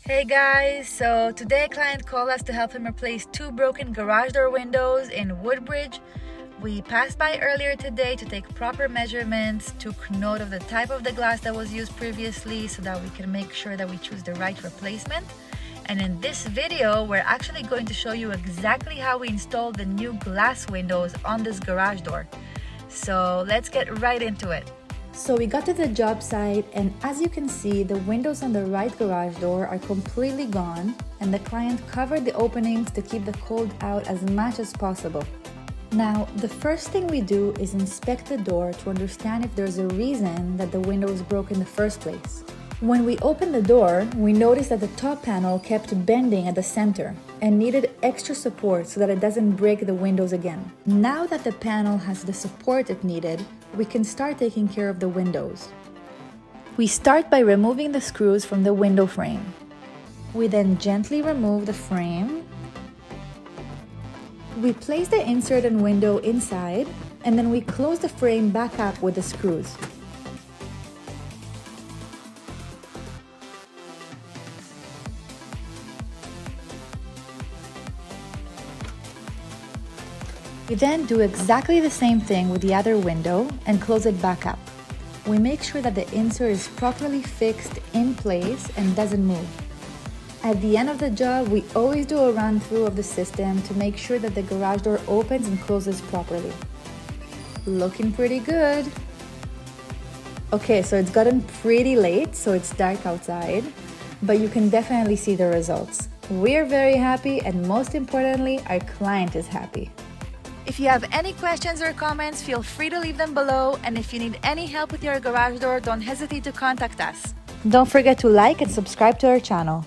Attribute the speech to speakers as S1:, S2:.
S1: Hey guys, so today a client called us to help him replace two broken garage door windows in Woodbridge. We passed by earlier today to take proper measurements, took note of the type of the glass that was used previously so that we can make sure that we choose the right replacement. And in this video, we're actually going to show you exactly how we installed the new glass windows on this garage door. So let's get right into it.
S2: So we got to the job site, and as you can see, the windows on the right garage door are completely gone, and the client covered the openings to keep the cold out as much as possible. Now, the first thing we do is inspect the door to understand if there's a reason that the window was broke in the first place. When we opened the door, we noticed that the top panel kept bending at the center and needed extra support so that it doesn't break the windows again. Now that the panel has the support it needed, we can start taking care of the windows. We start by removing the screws from the window frame. We then gently remove the frame. We place the insert and window inside, and then we close the frame back up with the screws. We then do exactly the same thing with the other window and close it back up. We make sure that the insert is properly fixed in place and doesn't move. At the end of the job, we always do a run through of the system to make sure that the garage door opens and closes properly. Looking pretty good. Okay, so it's gotten pretty late, so it's dark outside, but you can definitely see the results. We're very happy, and most importantly, our client is happy.
S1: If you have any questions or comments, feel free to leave them below. And if you need any help with your garage door, don't hesitate to contact us.
S2: Don't forget to like and subscribe to our channel.